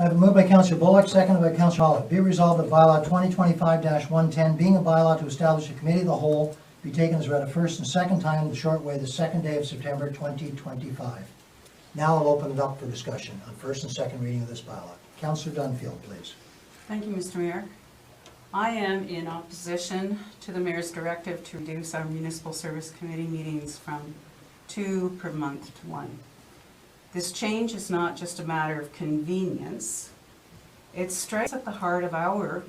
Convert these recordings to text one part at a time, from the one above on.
I have a move by Councillor Bullock, seconded by Councillor Hall. Be resolved that bylaw 2025-110, being a bylaw to establish a committee of the whole, be taken as read a first and second time the short way the second day of September 2025. Now I'll open it up for discussion on first and second reading of this bylaw. Councillor Dunfield, please. Thank you, Mr. Mayor. I am in opposition to the Mayor's directive to reduce our Municipal Service Committee meetings from 2 per month to 1. This change is not just a matter of convenience. It strikes at the heart of our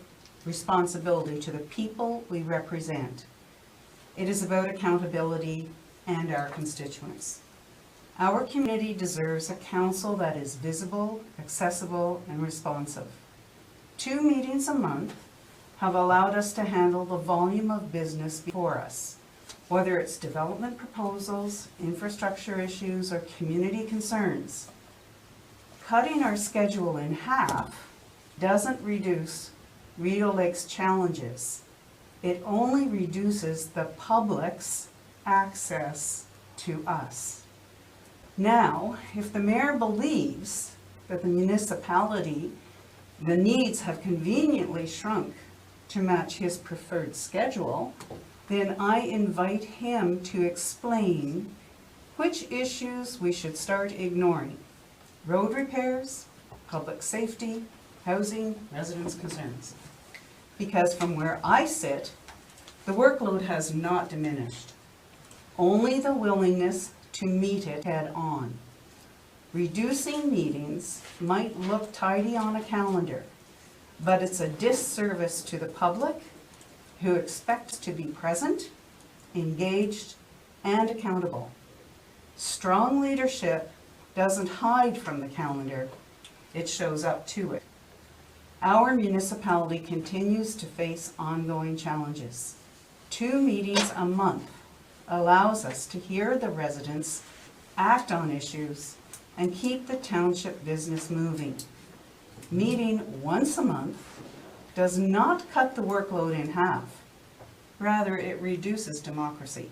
responsibility to the people we represent. It is about accountability and our constituents. Our community deserves a council that is visible, accessible, and responsive. 2 meetings a month have allowed us to handle the volume of business before us, whether it's development proposals, infrastructure issues, or community concerns. Cutting our schedule in half doesn't reduce Rideau Lakes challenges. It only reduces the public's access to us. Now, if the mayor believes that the municipality, the needs have conveniently shrunk to match his preferred schedule, then I invite him to explain which issues we should start ignoring. Road repairs, public safety, housing, residents' concerns. Because from where I sit, the workload has not diminished. Only the willingness to meet it head on. Reducing meetings might look tidy on a calendar, but it's a disservice to the public who expects to be present, engaged, and accountable. Strong leadership doesn't hide from the calendar, it shows up to it. Our municipality continues to face ongoing challenges. 2 meetings a month allows us to hear the residents, act on issues, and keep the township business moving. Meeting once a month does not cut the workload in half. Rather, it reduces democracy.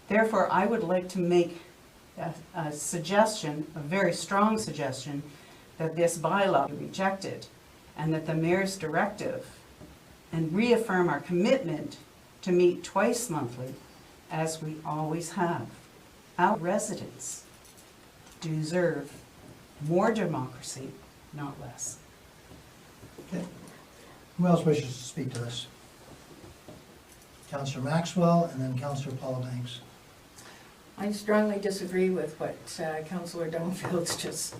Therefore, I would like to make a suggestion, a very strong suggestion, that this bylaw be rejected and that the mayor's directive and reaffirm our commitment to meet twice monthly as we always have. Our residents deserve more democracy, not less. Okay. Who else wishes to speak to this? Councillor Maxwell and then Councillor Paula Banks. I strongly disagree with what Councillor Dunfield's just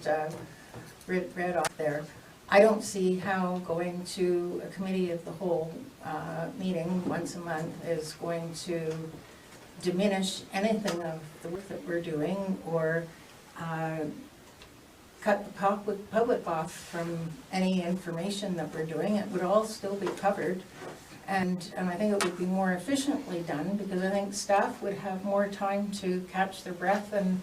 read off there. I don't see how going to a committee of the whole meeting once a month is going to diminish anything of the work that we're doing or cut the public off from any information that we're doing. It would all still be covered, and I think it would be more efficiently done because I think staff would have more time to catch their breath and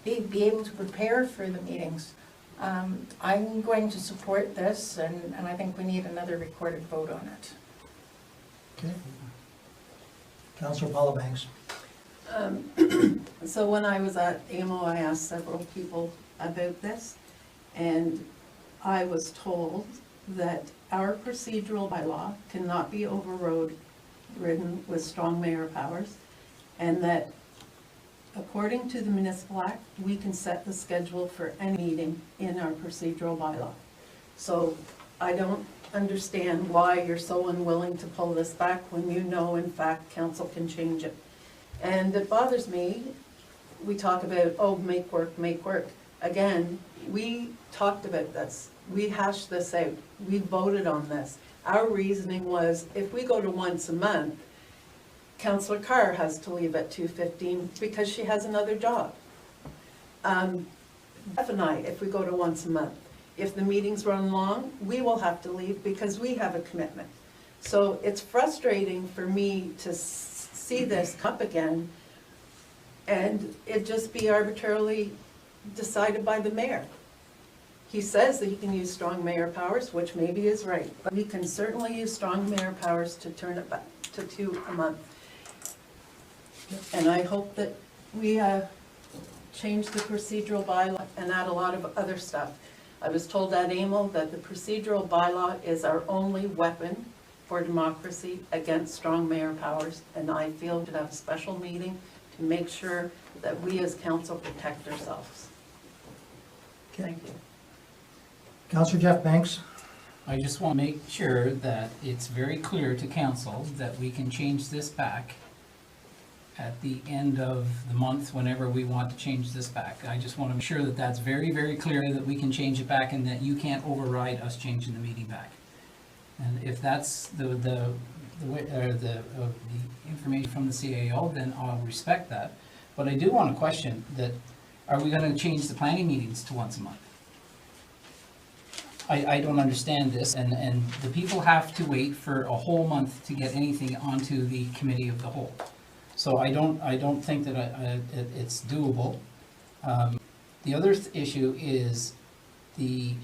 be able to prepare for the meetings. I'm going to support this, and I think we need another recorded vote on it. Okay. Councillor Paula Banks. So when I was at AMO, I asked several people about this, and I was told that our procedural bylaw cannot be overridden with strong mayor powers, and that according to the Municipal Act, we can set the schedule for any meeting in our procedural bylaw. So I don't understand why you're so unwilling to pull this back when you know, in fact, council can change it. And it bothers me, we talk about, oh, make work. Again, we talked about this. We hashed this out. We voted on this. Our reasoning was, if we go to once a month, Councillor Carr has to leave at 2:15 because she has another job. Beth and I, if we go to once a month, if the meetings run long, we will have to leave because we have a commitment. So it's frustrating for me to see this up again and it just be arbitrarily decided by the mayor. He says that he can use strong mayor powers, which maybe is right, but he can certainly use strong mayor powers to turn it back to 2 a month. And I hope that we change the procedural bylaw and add a lot of other stuff. I was told at AMO that the procedural bylaw is our only weapon for democracy against strong mayor powers, and I feel we should have a special meeting to make sure that we as council protect ourselves. Okay. Thank you. Councillor Jeff Banks? I just want to make sure that it's very clear to council that we can change this back at the end of the month, whenever we want to change this back. I just want to make sure that that's very, very clear, that we can change it back and that you can't override us changing the meeting back. And if that's the information from the CAO, then I'll respect that. But I do want to question that, are we going to change the planning meetings to once a month? I don't understand this, and the people have to wait for a whole month to get anything onto the committee of the whole. So I don't think that it's doable. The other issue is the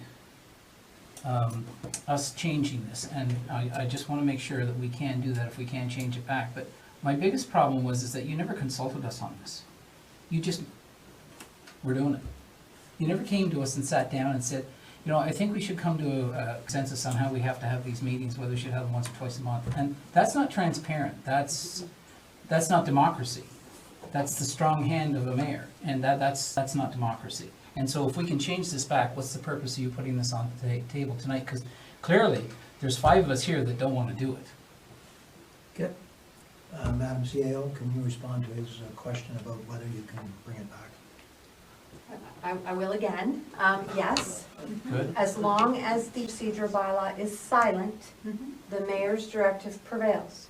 us changing this, and I just want to make sure that we can do that if we can change it back. But my biggest problem is that you never consulted us on this. You just were doing it. You never came to us and sat down and said, you know, I think we should come to a consensus on how we have to have these meetings, whether we should have them once or twice a month. And that's not transparent. That's not democracy. That's the strong hand of a mayor, and that's not democracy. And so if we can change this back, what's the purpose of you putting this on the table tonight? Because clearly, there's 5 of us here that don't want to do it. Okay. Madam CAO, can you respond to his question about whether you can bring it back? I will again. Yes, Good? as long as the procedural bylaw is silent, the mayor's directive prevails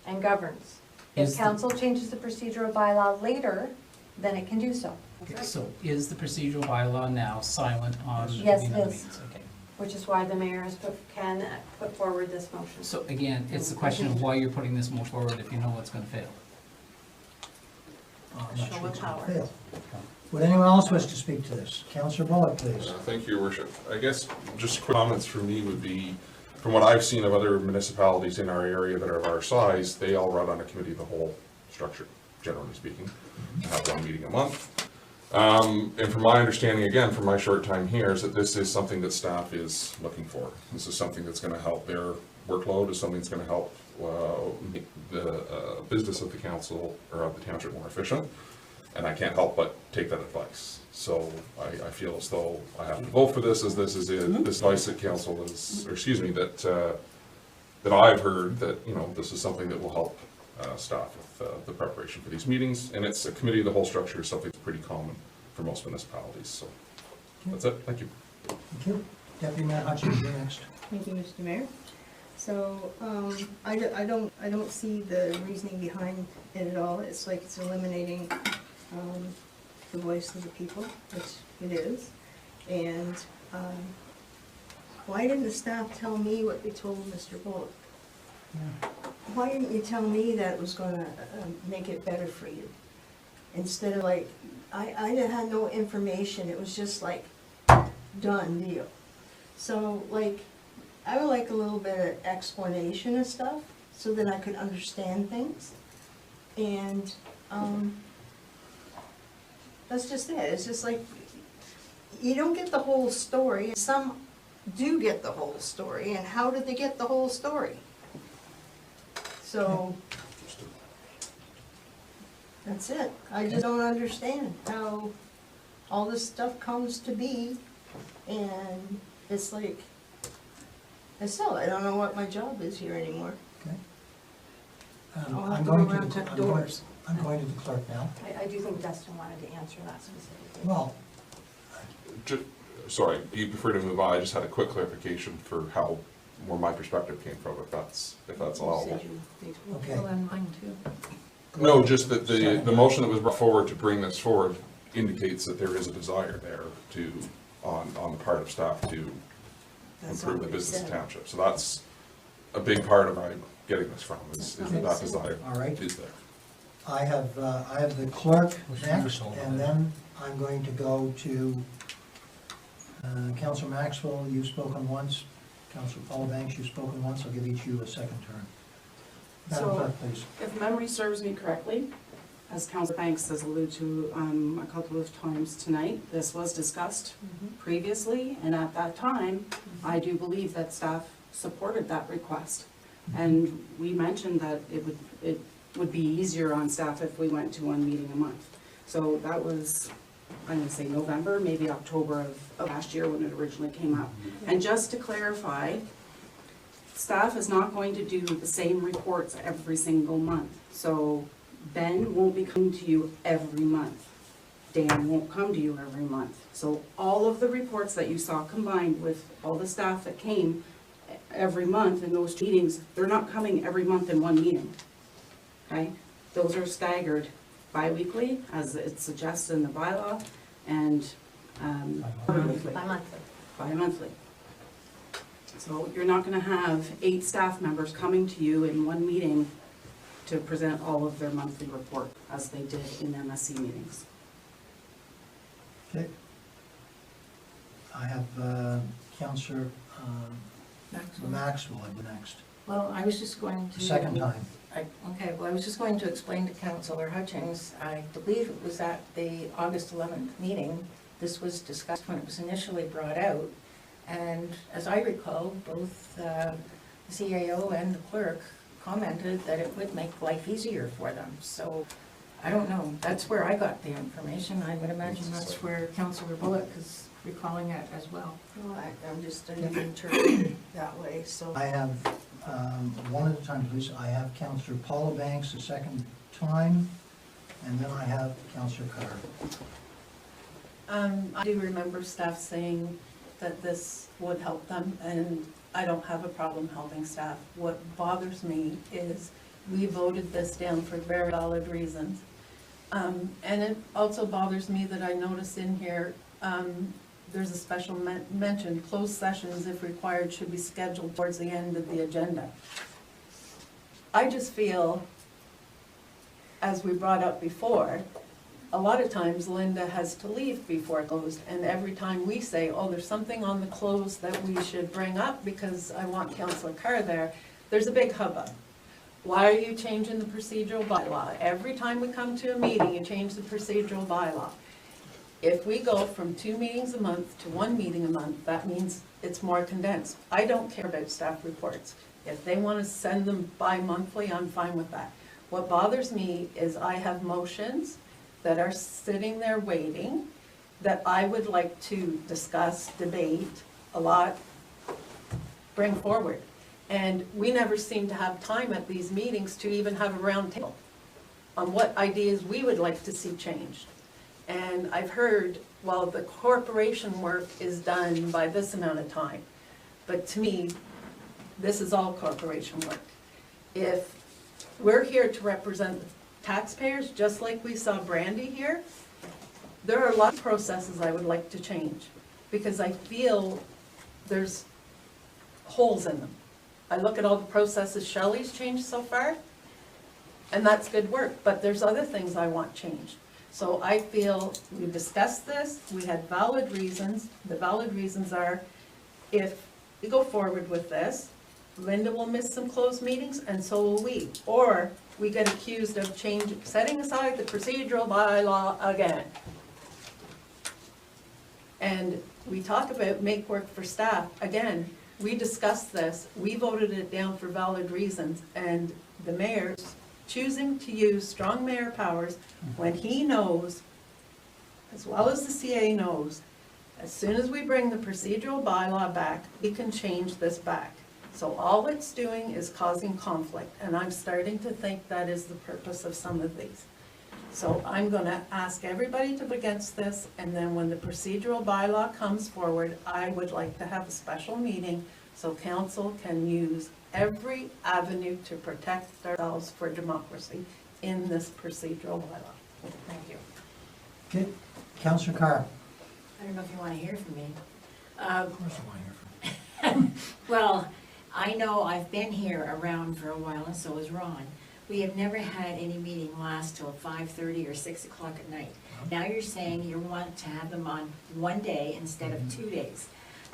and governs. If Is the- council changes the procedural bylaw later, then it can do so, Okay, so is the procedural bylaw now silent on the Yes, it is. meetings? Okay. which is why the mayor can put forward this motion. So again, it's the question of why you're putting this motion forward if you know it's going to fail. I'm not Show sure of it's gonna power. fail. Would anyone else wish to speak to this? Councillor Bullock, please. Thank you, Your Worship. I guess just quick comments from me would be, from what I've seen of other municipalities in our area that are of our size, they all run on a committee of the whole structure, generally speaking. They have one meeting a month. And from my understanding, again, from my short time here, is that this is something that staff is looking for. This is something that's gonna help their workload, is something that's gonna help make the business of the council or of the township more efficient. And I can't help but take that advice. So I feel as though I have to vote for this, as this is it, this advice that council is, or excuse me, that I've heard, that, you know, this is something that will help staff with the preparation for these meetings. And it's a committee of the whole structure, is something that's pretty common for most municipalities. So that's it. Thank you. Thank you. Deputy Mayor Hutchings, you're next. Thank you, Mr. Mayor. So, I don't see the reasoning behind it at all. It's like it's eliminating, the voice of the people, which it is. And, why didn't the staff tell me what they told Mr. Bullock? Why didn't you tell me that it was gonna, make it better for you? Instead of like, I had no information, it was just like, done deal. So, like, I would like a little bit of explanation of stuff, so that I could understand things. And, that's just it, it's just like, you don't get the whole story, some do get the whole story, and how did they get the whole story? So, that's it, I just don't understand how all this stuff comes to be, and it's like, I don't know what my job is here anymore. Okay. I'll have I'm to go going to, around to I'm doors. going to the clerk now. I do think Dustin wanted to answer that specifically. Well, Sorry, do you prefer to move on? I just had a quick clarification for how, where my perspective came from, if that's allowable. okay. Well, and mine too. No, just that the motion that was brought forward to bring this forward indicates that there is a desire there to, on the part of staff to That's improve not the what it business of said. township. So that's a big part of where I'm getting this from, is that desire All right. is there. I have the clerk next, and then I'm going to go to Councillor Maxwell, you've spoken once. Councillor Paul Banks, you've spoken once. I'll give each of you a second turn. Madam So- Clerk, please. If memory serves me correctly, as Councillor Banks has alluded to a couple of times tonight, this was discussed previously, and at that time, I do believe that staff supported that request. And we mentioned that it would be easier on staff if we went to one meeting a month. So that was, I'm gonna say November, maybe October of last year when it originally came up. And just to clarify, staff is not going to do the same reports every single month. So Ben won't be coming to you every month. Dan won't come to you every month. So all of the reports that you saw combined with all the staff that came every month in those meetings, they're not coming every month in one meeting. Okay? Those are staggered bi-weekly, as it's suggested in the bylaw, and bi-monthly. Bi-monthly. So you're not gonna have 8 staff members coming to you in one meeting to present all of their monthly report, as they did in MSC meetings. Okay. I have Councillor Maxwell up next, Well, I was just going to. second time. Okay, well, I was just going to explain to Councillor Hutchings, I believe it was at the August 11th meeting, this was discussed when it was initially brought out, and as I recall, both the CAO and the clerk commented that it would make life easier for them, so I don't know, that's where I got the information, I would imagine that's where Councillor Bullock is recalling it as well. Well, I'm just didn't interpret it that way, so. I have, one at a time, please. I have Councillor Paula Banks the second time, and then I have Councillor Carr. I do remember staff saying that this would help them, and I don't have a problem helping staff. What bothers me is we voted this down for very valid reasons. And it also bothers me that I notice in here, there's a special mention, closed sessions, if required, should be scheduled towards the end of the agenda. I just feel, as we brought up before, a lot of times Linda has to leave before closed, and every time we say, oh, there's something on the close that we should bring up because I want Councillor Carr there, there's a big hubbub. Why are you changing the procedural bylaw? Every time we come to a meeting, you change the procedural bylaw. If we go from 2 meetings a month to 1 meeting a month, that means it's more condensed. I don't care about staff reports. If they want to send them bi-monthly, I'm fine with that. What bothers me is I have motions that are sitting there waiting that I would like to discuss, debate a lot, bring forward. And we never seem to have time at these meetings to even have a round table on what ideas we would like to see changed. And I've heard, well, the corporation work is done by this amount of time. But to me, this is all corporation work. If we're here to represent taxpayers, just like we saw Brandy here, there are a lot of processes I would like to change because I feel there's holes in them. I look at all the processes Shelley's changed so far, and that's good work, but there's other things I want changed. So I feel we discussed this, we had valid reasons. The valid reasons are, if we go forward with this, Linda will miss some closed meetings, and so will we. Or we get accused of setting aside the procedural bylaw again. And we talk about make work for staff. Again, we discussed this, we voted it down for valid reasons, and the mayor's choosing to use strong mayor powers when he knows, as well as the CA knows, as soon as we bring the procedural bylaw back, we can change this back. So all it's doing is causing conflict, and I'm starting to think that is the purpose of some of these. So I'm gonna ask everybody to be against this, and then when the procedural bylaw comes forward, I would like to have a special meeting so council can use every avenue to protect ourselves for democracy in this procedural bylaw. Thank you. Okay, Councillor Carr. I don't know if you want to hear from me. Of course I want to hear from you. Well, I know I've been here around for a while, and so is Ron. We have never had any meeting last till 5:30 or 6 o'clock at night. Now you're saying you want to have them on one day instead of 2 days.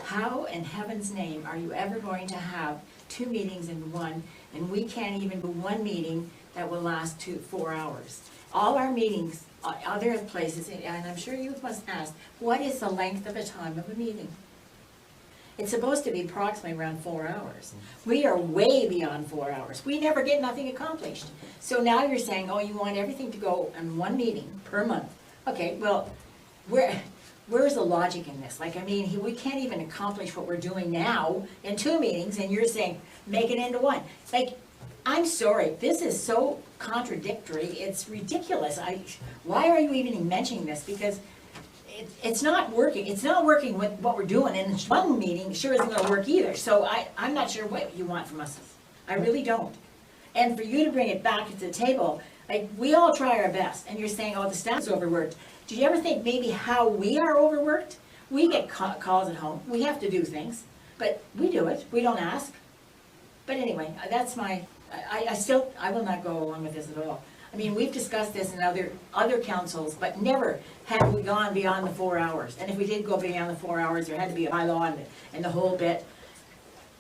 How in heaven's name are you ever going to have 2 meetings in one, and we can't even do one meeting that will last 4 hours? all our meetings, other places, and I'm sure you must ask, what is the length of a time of a meeting? It's supposed to be approximately around 4 hours. We are way beyond 4 hours. We never get nothing accomplished. So now you're saying, oh, you want everything to go in one meeting per month. Okay, well, where's the logic in this? Like, I mean, we can't even accomplish what we're doing now in 2 meetings, and you're saying, make it into 1. Like, I'm sorry, this is so contradictory, it's ridiculous. Why are you even mentioning this? Because it's not working. It's not working with what we're doing, and one meeting sure isn't gonna work either. So I'm not sure what you want from us. I really don't. And for you to bring it back to the table, like, we all try our best, and you're saying, oh, the staff's overworked. Did you ever think maybe how we are overworked? We get calls at home, we have to do things, but we do it, we don't ask. But anyway, that's my, I will not go along with this at all. I mean, we've discussed this in other councils, but never have we gone beyond the 4 hours. And if we did go beyond the 4 hours, there had to be a bylaw and the whole bit.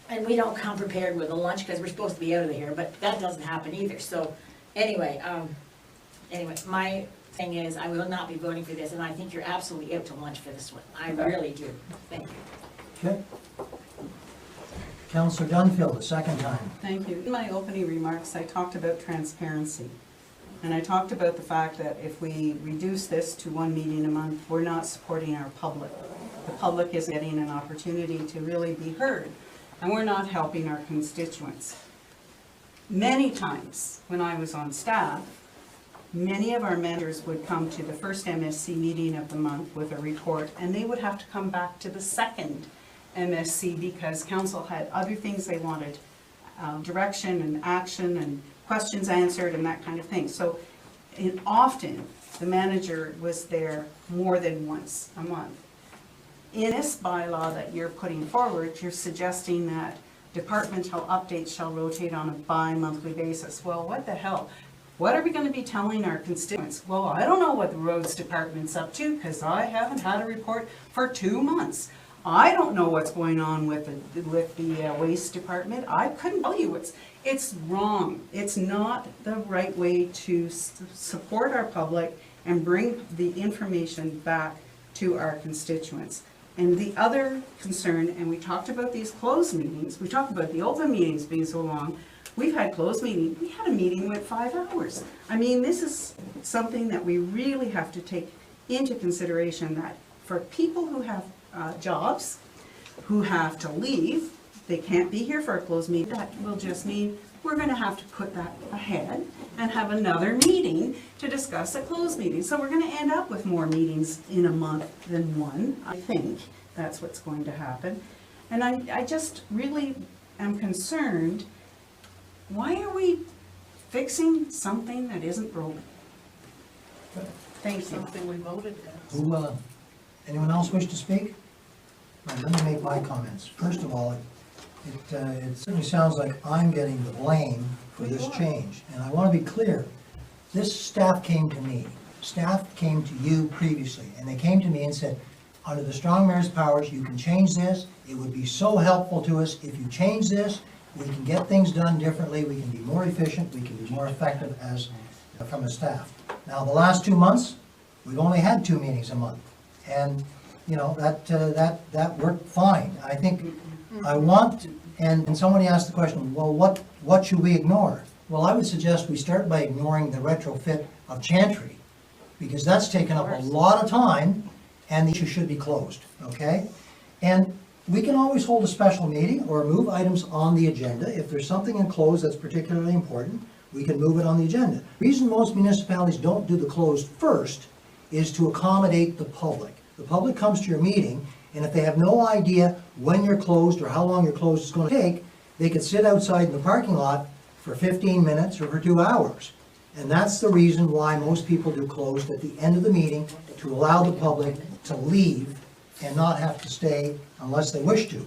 And we don't come prepared with a lunch because we're supposed to be out of here, but that doesn't happen either. So anyway, my thing is, I will not be voting for this, and I think you're absolutely out to lunch for this one. I really do. Thank you. Okay. Councillor Dunfield, the second time. Thank you. In my opening remarks, I talked about transparency. And I talked about the fact that if we reduce this to 1 meeting a month, we're not supporting our public. The public isn't getting an opportunity to really be heard, and we're not helping our constituents. Many times when I was on staff, many of our managers would come to the first MSC meeting of the month with a report, and they would have to come back to the second MSC because council had other things they wanted, direction and action and questions answered and that kind of thing. So often the manager was there more than once a month. In this bylaw that you're putting forward, you're suggesting that departmental updates shall rotate on a bi-monthly basis. Well, what the hell? What are we going to be telling our constituents? Well, I don't know what the roads department's up to because I haven't had a report for 2 months. I don't know what's going on with the waste department. I couldn't tell you. It's wrong. It's not the right way to support our public and bring the information back to our constituents. And the other concern, and we talked about these closed meetings, we talked about the open meetings being so long. We've had closed meetings. We had a meeting with 5 hours. I mean, this is something that we really have to take into consideration, that for people who have jobs, who have to leave, they can't be here for a closed meeting. That will just mean we're going to have to put that ahead and have another meeting to discuss a closed meeting. So we're going to end up with more meetings in a month than one. I think that's what's going to happen. And I just really am concerned. Why are we fixing something that isn't broken? Thank you. Something we voted against. Who, anyone else wish to speak? Right, let me make my comments. First of all, it certainly sounds like I'm getting the blame for this change. And I want to be clear, this staff came to me. Staff came to you previously, and they came to me and said, under the strong mayor's powers, you can change this. It would be so helpful to us if you change this. We can get things done differently. We can be more efficient. We can be more effective as from a staff. Now, the last 2 months, we've only had 2 meetings a month. And you know, that worked fine. I think I want, and somebody asked the question, well, what should we ignore? Well, I would suggest we start by ignoring the retrofit of Chantry, because that's taken up a lot of time, and the issue should be closed, okay? And we can always hold a special meeting or move items on the agenda. If there's something in closed that's particularly important, we can move it on the agenda. The reason most municipalities don't do the closed first is to accommodate the public. The public comes to your meeting, and if they have no idea when you're closed or how long your closed is going to take, they could sit outside in the parking lot for 15 minutes or for 2 hours. And that's the reason why most people do closed at the end of the meeting, to allow the public to leave and not have to stay unless they wish to.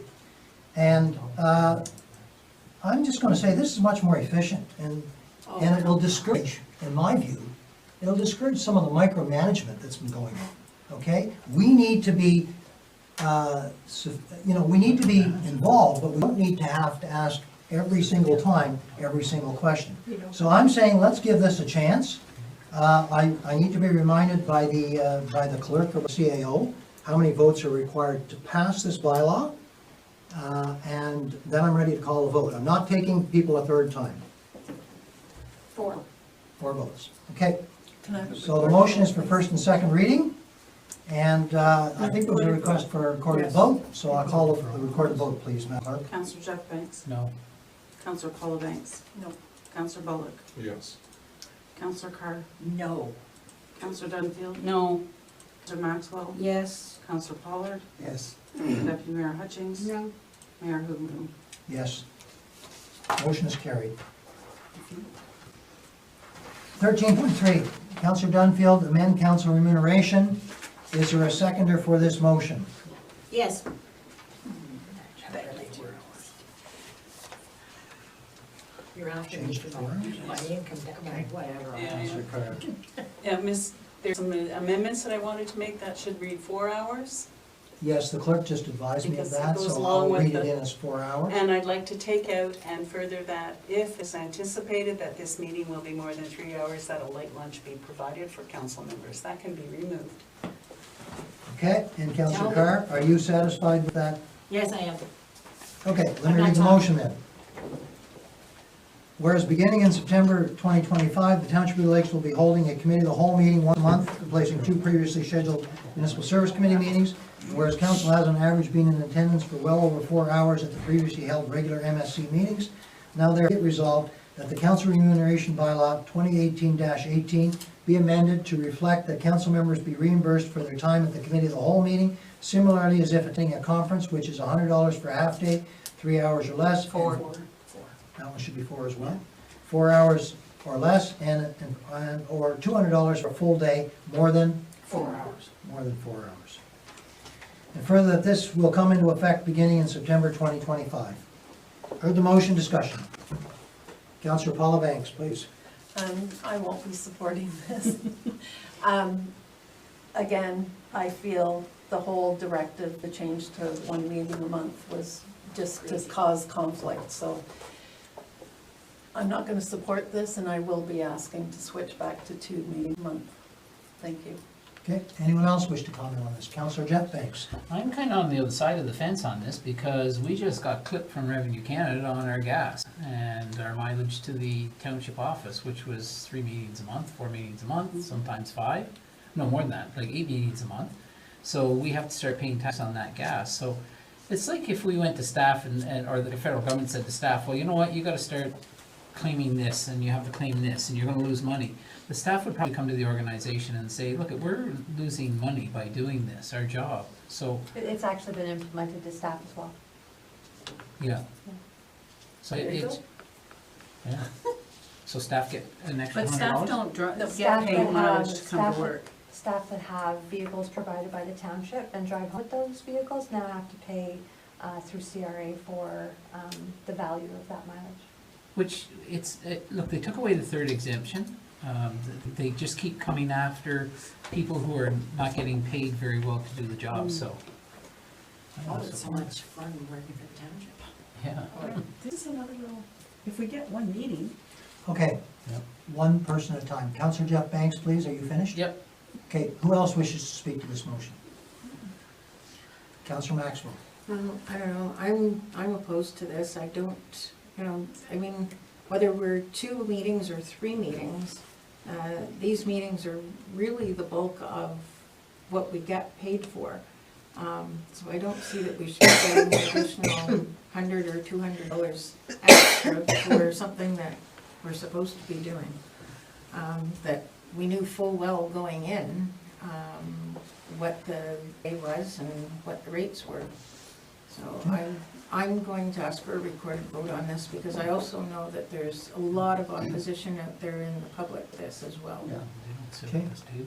And I'm just going to say this is much more efficient, and it will discourage, in my view, it'll discourage some of the micromanagement that's been going on. Okay, we need to be, we need to be involved, but we don't need to have to ask every single time, every single question. So I'm saying, let's give this a chance. I need to be reminded by the clerk or CAO how many votes are required to pass this bylaw, and then I'm ready to call a vote. I'm not taking people a third time. 4. 4 votes. Okay, Can I have a so the motion is for first and second reading, and I think there was a request for a recorded Yes. vote, so I'll call the recorded vote, please, Madam Clerk. Councillor Jeff Banks, No. Councillor Paula Banks. No. Councillor Bullock, Yes. Councillor Carr, No. Councillor Dunfield. No. Councillor Maxwell, Yes. Councillor Pollard, Yes. Deputy Mayor Hutchings. No. Mayor Hoogan. Yes. Motion is carried. 13.3, Councillor Dunfield, amend council remuneration. Is there a seconder for this motion? Yes. You're asking me Change for the form? my income, whatever. Councillor Carr. Yeah, Miss, there's some amendments that I wanted to make that should read 4 hours. Yes, the clerk just advised me of Because it that, goes so along I'll with read it the- in as 4 hours. And I'd like to take out and further that if it's anticipated that this meeting will be more than 3 hours, that a late lunch be provided for council members. That can be removed. Okay, and Councillor Carr, are you satisfied with that? Yes, I am. Okay, let I'm me not read the talking. motion then. Whereas beginning in September 2025, the Township of Rideau Lakes will be holding a committee of the whole meeting 1 month, replacing 2 previously scheduled municipal service committee meetings. And whereas council has on average been in attendance for well over 4 hours at the previously held regular MSC meetings, now therefore be it resolved that the council remuneration bylaw 2018-18 be amended to reflect that council members be reimbursed for their time at the committee of the whole meeting, similarly as if attending a conference, which is $100 for a half day, 3 hours or less. and- That one should be 4 as well. 4 hours or less, or $200 for a full day, more than 4 hours. More than 4 hours. And further, that this will come into effect beginning in September 2025. Heard the motion, discussion. Councillor Paula Banks, please. I won't be supporting this. Again, I feel the whole directive, the change to 1 meeting a month was just caused conflict, so I'm not gonna support this, and I will be asking to switch back to 2 meetings a month. Thank you. Okay, anyone else wish to comment on this? Councillor Jeff Banks. I'm kind of on the other side of the fence on this because we just got clipped from Revenue Canada on our gas and our mileage to the township office, which was 3 meetings a month, 4 meetings a month, sometimes 5. No, more than that, like 8 meetings a month. So we have to start paying tax on that gas. So it's like if we went to staff or the federal government said to staff, well, you know what, you gotta start claiming this and you have to claim this and you're gonna lose money. The staff would probably come to the organization and say, look, we're losing money by doing this, our job. So, It's actually been implemented to staff as well. yeah. So There you it's, yeah. So staff get an extra $100? But staff don't get Staff paid that mileage have- to come to staff work. Staff that have vehicles provided by the township and drive home with those vehicles now have to pay through CRA for the value of that mileage. Which, look, they took away the third exemption. They just keep coming after people who are not getting paid very well to do the job, so. I don't Oh, know, it's so much fun working for the township. Yeah. This is another little, if we get 1 meeting. Okay, Yep. 1 person at a time. Councillor Jeff Banks, please, are you finished? Yep. Okay, who else wishes to speak to this motion? Councillor Maxwell. I don't know, I'm opposed to this, I don't, I mean, whether we're 2 meetings or 3 meetings, these meetings are really the bulk of what we get paid for. So I don't see that we should be getting an additional $100 or $200 extra for something that we're supposed to be doing. That we knew full well going in, what the pay was and what the rates were. So I'm going to ask for a recorded vote on this because I also know that there's a lot of opposition out there in the public to this as well. Yeah. They don't sit Okay. at this table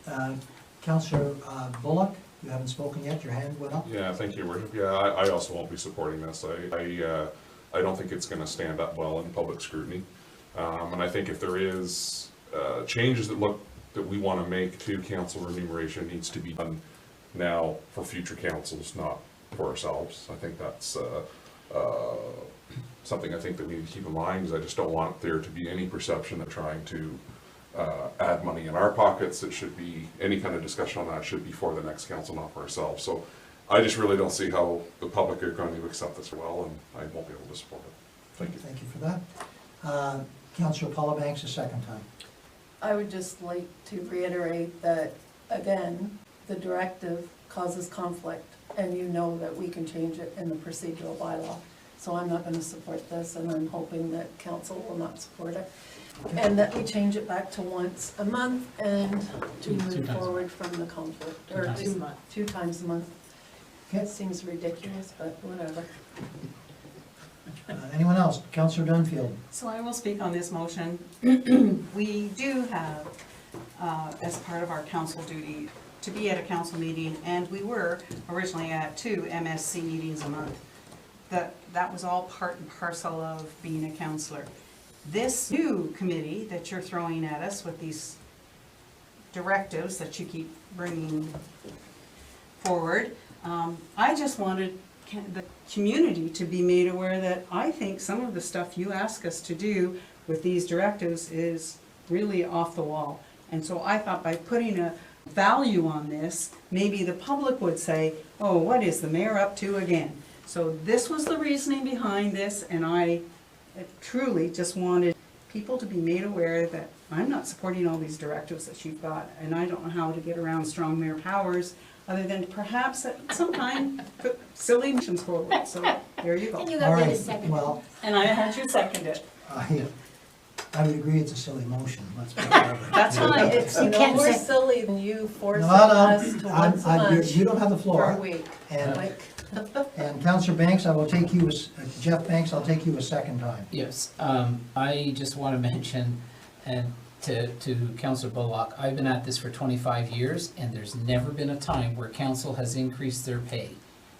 either. Councillor Bullock, you haven't spoken yet, your hand went up. Yeah, thank you, Worship. Yeah, I also won't be supporting this. I don't think it's gonna stand up well in public scrutiny. And I think if there is changes that we wanna make to council remuneration, needs to be done now for future councils, not for ourselves. I think that's something I think that we need to keep in mind, because I just don't want there to be any perception of trying to add money in our pockets. It should be, any kind of discussion on that should be for the next council, not for ourselves. So I just really don't see how the public are going to accept this well, and I won't be able to support it. Thank you. Thank you for that. Councillor Paula Banks, a second time. I would just like to reiterate that, again, the directive causes conflict, and you know that we can change it in the procedural bylaw. So I'm not going to support this, and I'm hoping that council will not support it. And that we change it back to once a month and to Two times a move month. forward from the conflict, Two or times a month. 2 times a month. Okay. It seems ridiculous, but whatever. Anyone else? Councillor Dunfield. So I will speak on this motion. We do have, as part of our council duty, to be at a council meeting, and we were originally at 2 MSC meetings a month. That was all part and parcel of being a councillor. This new committee that you're throwing at us with these directives that you keep bringing forward, I just wanted the community to be made aware that I think some of the stuff you ask us to do with these directives is really off the wall. And so I thought by putting a value on this, maybe the public would say, oh, what is the mayor up to again? So this was the reasoning behind this, and I truly just wanted people to be made aware that I'm not supporting all these directives that you've got, and I don't know how to get around strong mayor powers, other than perhaps at some time put silly motions forward. So there you go. And you All got rid of right, second. well, And I had you second it. I would agree it's a silly motion, let's put it that way. That's fine. It's You no can't more say- silly than you forcing No, us to I'm- once a month you don't have the for a floor. week. And, Like, and Councillor Banks, I will take you, Jeff Banks, I'll take you a second time. Yes, I just want to mention, and to Councillor Bullock, I've been at this for 25 years, and there's never been a time where council has increased their pay.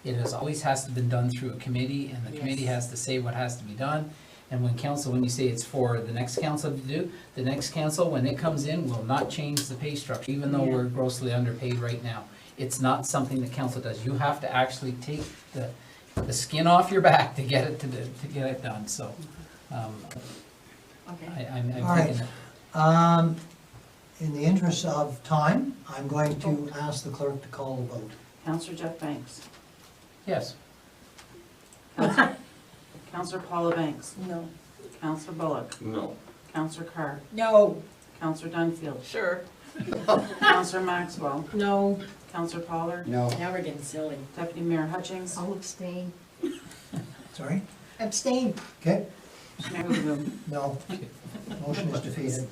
It has to be done through a committee, and the committee has to say what has to be done. And when you say it's for the next council to do, the next council, when it comes in, will not change the pay structure, even though we're grossly underpaid right now. It's not something the council does. You have to actually take the skin off your back to get it done, so, Okay. I'm All right. thinking. In the interest of time, I'm going to ask the clerk to call the vote. Councillor Jeff Banks. Yes. Councillor Paula Banks. no. Councillor Bullock. No. Councillor Carr. No. Councillor Dunfield. Sure. Councillor Maxwell. No. Councillor Pollard. No. Now we're getting silly. Deputy Mayor Hutchings. I'll abstain. Sorry? Abstain. Okay, Mayor Boom. no. Motion is defeated.